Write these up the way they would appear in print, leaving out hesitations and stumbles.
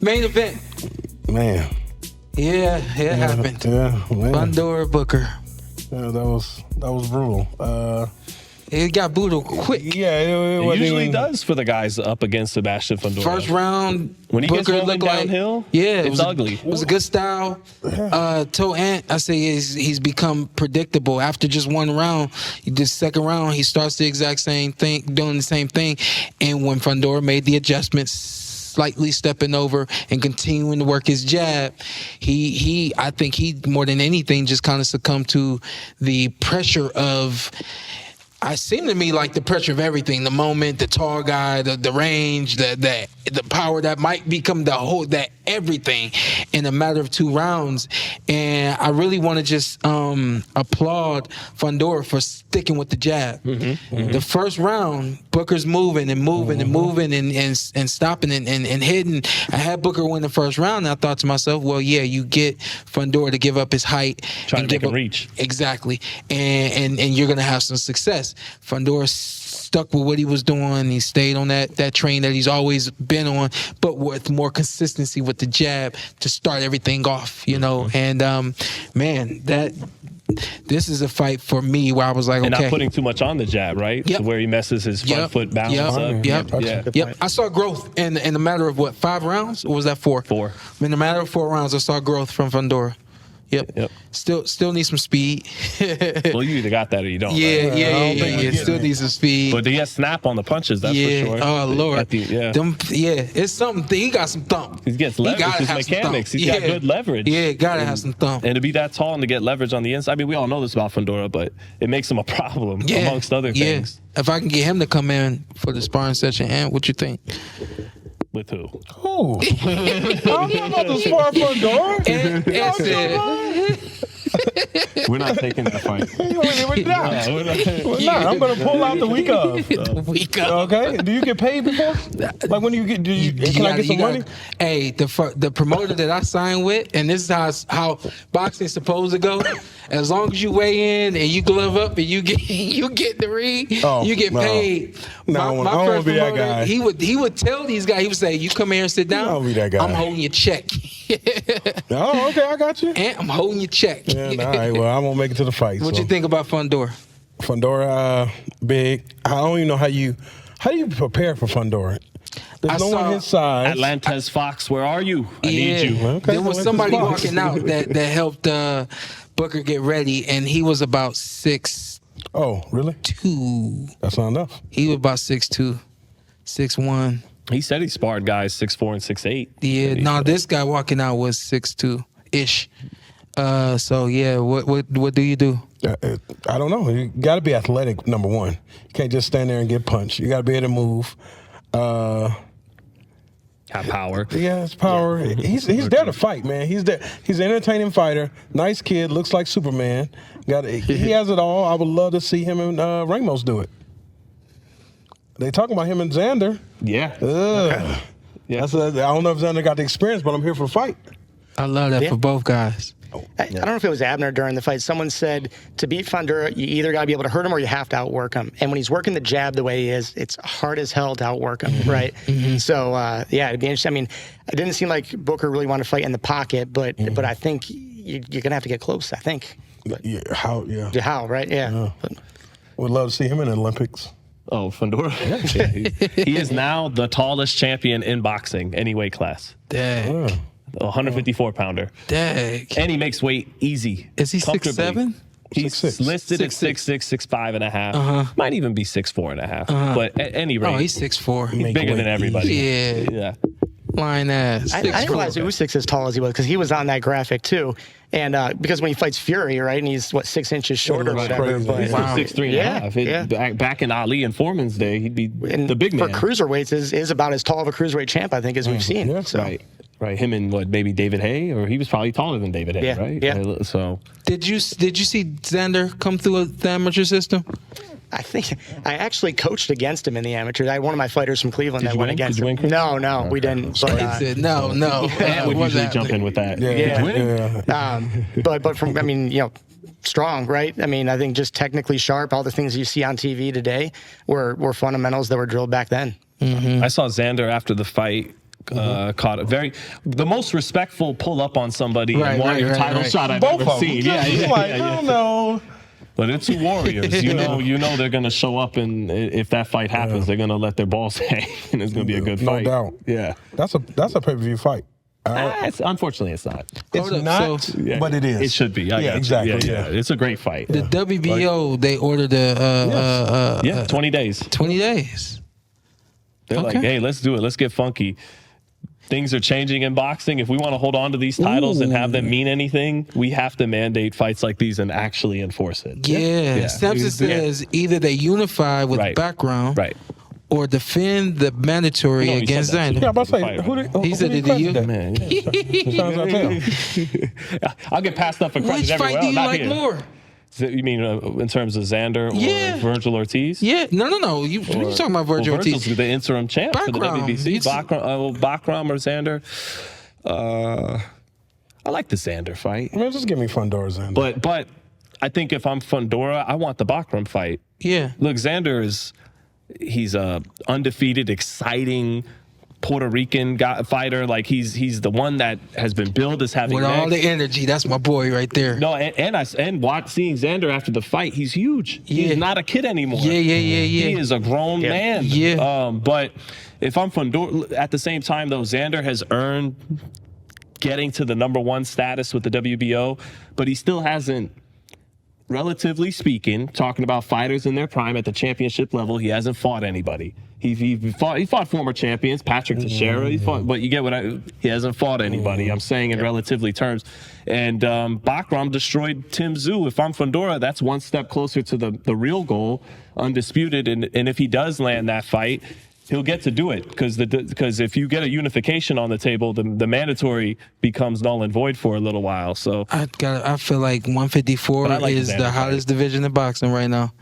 Main event. Man. Yeah, it happened. Yeah, man. Fundora Booker. Yeah, that was brutal. It got brutal quick. Yeah, It wasn't usually even- does for the guys up against Sebastian Fundora. First round, when he gets Booker rolling looked downhill, yeah, it's ugly. It was a good style. Told Antt, I say he's become predictable. After just one round, this second round, he starts the exact same thing, doing the same thing. And when Fundora made the adjustments, slightly stepping over and continuing to work his jab, I think he more than anything just kind of succumbed to the pressure of. I seem to me like the pressure of everything, the moment, the tall guy, the range, the power that might become that everything in a matter of 2 rounds. And I really want to just applaud Fundora for sticking with the jab. The first round, Booker's moving and stopping and hitting. I had Booker win the first round, and I thought to myself, well, yeah, you get Fundora to give up his height. Trying to make him reach. Exactly. And you're going to have some success. Fundora stuck with what he was doing. He stayed on that train that he's always been on, but with more consistency with the jab to start everything off, you know. And, man, this is a fight for me where I was like, and okay. not putting too much on the jab, right? Yep. So where he messes his front foot balance up. Yep. I saw growth in a matter of, 5 rounds? Or was that 4? 4. In a matter of 4 rounds, I saw growth from Fundora. Yep. Still need some speed. Well, you either got that or you don't. Yeah, right? yeah. Still need some speed. But he has snap on the punches, that's for sure. Oh, Lord. Yeah. It's something. He got some thump. He gets leverage. His mechanics. He's got good leverage. Yeah, gotta have some thump. And to be that tall and to get leverage on the inside, I mean, we all know this about Fundora, but it makes him a problem amongst other things. If I can get him to come in for the sparring session, Antt, what you think? With who? Oh. I'm not about to spar Fundora. Antt said. We're not taking that fight. We're not. I'm going to pull out the week of. Okay? Do you get paid before? Like when do you get? Can I get some money? Hey, the promoter that I signed with, and this is how boxing's supposed to go. As long as you weigh in and you glove up and you get the ring, you get paid. No, my I first won't be that promoter, guy. he would tell these guys, he would say, "You come here and sit down. I won't be that guy. I'm holding your check." Oh, okay, I got you. And I'm holding your check. Yeah, all right, well, I won't make it to the fight. What you think about Fundora? Fundora, big. I don't even know how you prepare for Fundora. There's no one his size. Atlanta's Fox, where are you? I need you. Okay, there was somebody walking out that helped Booker get ready, and he was about 6'2". Oh, really? That's not enough. He was about 6'2", 6'1". He said he sparred guys 6'4" and 6'8". Yeah, no, this guy walking out was 6'2"-ish. So yeah, what do you do? I don't know. You got to be athletic. Number one, you can't just stand there and get punched. You got to be able to move. Have power. Yeah, it's power. Yeah. He's there to fight, man. He's there. He's an entertaining fighter. Nice kid. Looks like Superman. He has it all. I would love to see him and Ramos do it. They talking about him and Xander. Yeah. Yeah. I don't know if Xander got the experience, but I'm here for the fight. I love that for both guys. I don't know if it was Abner during the fight. Someone said to beat Fundora, you either got to be able to hurt him or you have to outwork him. And when he's working the jab the way he is, it's hard as hell to outwork him, right? So, it'd be interesting. I mean, it didn't seem like Booker really wanted to fight in the pocket, but I think you're going to have to get close, I think. But, How, right? Yeah. Would love to see him in the Olympics. Oh, Fundora. He is now the tallest champion in boxing, any weight class. Dang. 154-pounder. Dang. And he makes weight easy. Is he 6'7"? He's 6'6". listed at 6'6", 6'5.5". Might even be 6'4.5". But at any rate, he's 6'4". he's bigger than everybody. Yeah. Flying ass. I didn't realize Usyk's as tall as he was because he was on that graphic too. And because when he fights Fury, right, and he's 6 inches shorter or whatever. But, he's 6'3.5". Back in Ali and Foreman's day, he'd be the big man. For cruiserweights, is about as tall of a cruiserweight champ, I think, as we've seen. Yeah. So. Right. Him and maybe David Hay, or he was probably taller than David Hay, right? Yeah. So did you see Xander come through the amateur system? I think I actually coached against him in the amateurs. I had one of my fighters from Cleveland that went against him. No, we didn't. But, no. Antt would usually jump in with that. But from strong, right? I mean, I think just technically sharp. All the things you see on TV today were fundamentals that were drilled back then. I saw Xander after the fight caught the most respectful pull up on somebody and won your title shot I've Both ever of them. seen. I don't know. But it's two warriors. You know they're gonna show up, and if that fight happens, they're gonna let their balls hang, and it's gonna be a good fight. No doubt. Yeah. That's a pay-per-view fight. Unfortunately, it's not. It's not, but it is. It should be. Exactly. Yeah. It's a great fight. The WBO, they ordered 20 days. 20 days. They're like, hey, let's do it. Let's get funky. Things are changing in boxing. If we want to hold on to these titles and have them mean anything, we have to mandate fights like these and actually enforce it. Simpson says either they unify with background or defend the mandatory against Xander. Yeah, I'm about to say, he said it to you. Man, I'll get passed up for questions Which everywhere. fight do you like more? You mean in terms of Xander or Virgil Ortiz? Yeah, no. You talking about Virgil Ortiz? Virgil's the interim champ for the WBC. Bakram or Xander? I like the Xander fight. Man, just give me Fundora Xander. But I think if I'm Fundora, I want the Bakram fight. Yeah. Look, Xander he's a undefeated, exciting Puerto Rican fighter. Like he's the one that has been billed as having with all the energy. That's my boy right there. No, seeing Xander after the fight, he's huge. He's not a kid anymore. Yeah. He is a grown man. Yeah. But if I'm Fundora, at the same time though, Xander has earned getting to the #1 status with the WBO, but he still hasn't. Relatively speaking, talking about fighters in their prime at the championship level, he hasn't fought anybody. He fought former champions, Patrick Teixeira. But you get he hasn't fought anybody. I'm saying in relatively terms. And Bakram destroyed Tim Tszyu. If I'm Fundora, that's one step closer to the real goal, undisputed. And if he does land that fight, he'll get to do it because if you get a unification on the table, the mandatory becomes null and void for a little while. So I feel like 154 is the hottest division in boxing right now.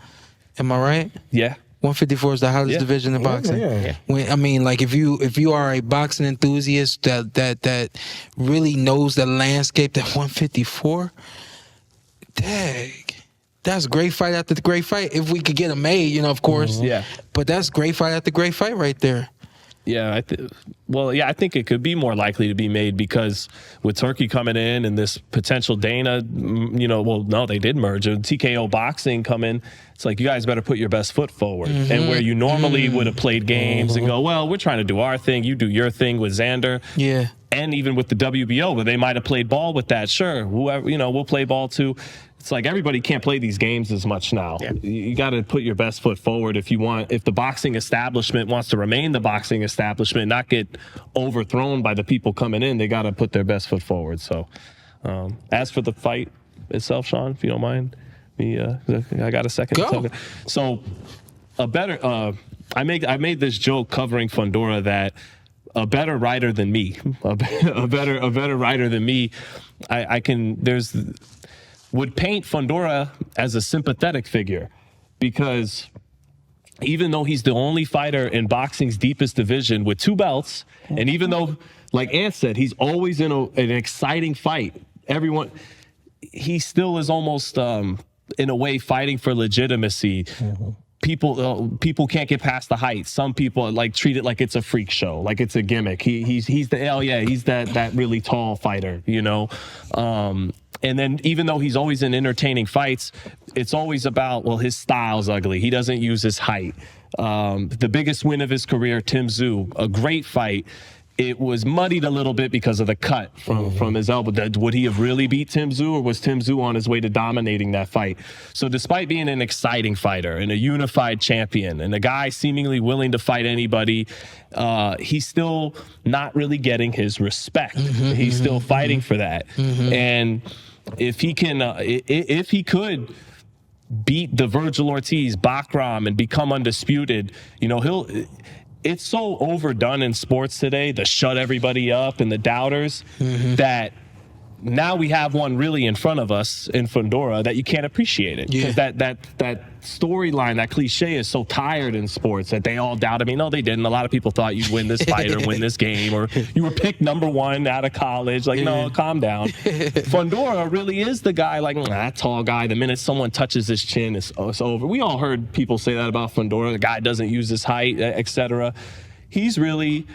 Am I right? Yeah. 154 is the hottest division in boxing. If you are a boxing enthusiast that really knows the landscape, that 154, dang. That's great fight after the great fight. If we could get them made, of course. Yeah. But that's great fight after great fight right there. Yeah, I think it could be more likely to be made because with Turkey coming in and this potential Dana, they did merge. And TKO Boxing come in, it's like, you guys better put your best foot forward. And where you normally would have played games and go, well, we're trying to do our thing, you do your thing with Xander. Yeah. And even with the WBO, where they might have played ball with that, sure, whoever, we'll play ball too. It's like everybody can't play these games as much now. Yeah. You got to put your best foot forward if the boxing establishment wants to remain the boxing establishment, not get overthrown by the people coming in. They got to put their best foot forward. So, as for the fight itself, Sean, if you don't mind, I got a second. Go. So, I made this joke covering Fundora that a better writer than me, a better writer than me, would paint Fundora as a sympathetic figure, because even though he's the only fighter in boxing's deepest division with 2 belts, and even though, like Antt said, he's always in an exciting fight, he still is almost, in a way, fighting for legitimacy. Mm-hmm. People can't get past the height. Some people treat it like it's a freak show, like it's a gimmick. He's that really tall fighter, And then even though he's always in entertaining fights, it's always about, his style's ugly. He doesn't use his height. The biggest win of his career, Tim Tszyu, a great fight. It was muddied a little bit because of the cut from his elbow. Would he have really beat Tim Tszyu, or was Tim Tszyu on his way to dominating that fight? So despite being an exciting fighter and a unified champion and a guy seemingly willing to fight anybody, he's still not really getting his respect. He's still fighting for that. And if he could beat the Virgil Ortiz, Bakram, and become undisputed, it's so overdone in sports today, the shut everybody up and the doubters, that now we have one really in front of us in Fundora that you can't appreciate it. Because that storyline, that cliche is so tired in sports that they all doubted me. No, they didn't. A lot of people thought you'd win this fight or win this game, or you were picked #1 out of college. No, calm down. Fundora really is the guy, that tall guy, the minute someone touches his chin, it's over. We all heard people say that about Fundora. The guy doesn't use his height, etc. He's really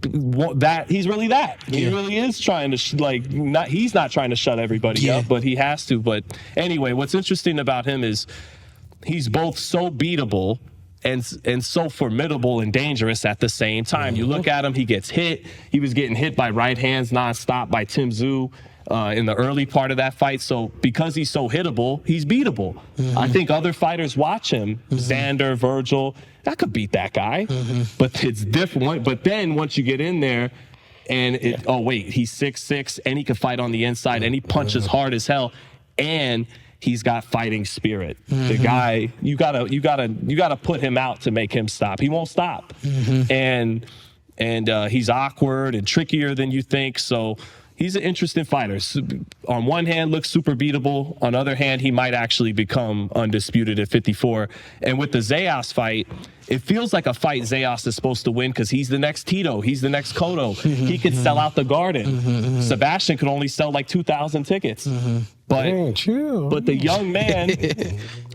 that he's really that. He really is trying to he's not trying to shut everybody up, but he has to. But anyway, what's interesting about him is he's both so beatable and so formidable and dangerous at the same time. You look at him, he gets hit. He was getting hit by right hands nonstop by Tim Tszyu in the early part of that fight. So because he's so hittable, he's beatable. I think other fighters watch him, Xander, Virgil, I could beat that guy. But it's different. But then once you get in there and oh wait, he's 6'6", and he can fight on the inside, and he punches hard as hell, and he's got fighting spirit. The guy, you gotta put him out to make him stop. He won't stop. And he's awkward and trickier than you think. So he's an interesting fighter. On one hand, looks super beatable. On the other hand, he might actually become undisputed at 54. And with the Zayas fight, it feels like a fight Zayas is supposed to win because he's the next Tito. He's the next Cotto. He could sell out the Garden. Sebastian could only sell like 2,000 tickets. But the young man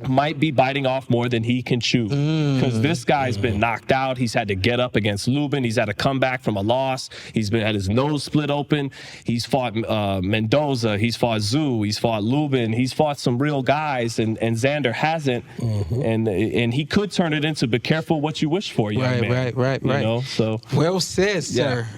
might be biting off more than he can chew, because this guy's been knocked out. He's had to get up against Lubin. He's had to come back from a loss. He's had his nose split open. He's fought Mendoza. He's fought Tszyu. He's fought Lubin. He's fought some real guys, and Xander hasn't. And he could turn it into be careful what you wish for, young man. Right. You know, so well said, sir.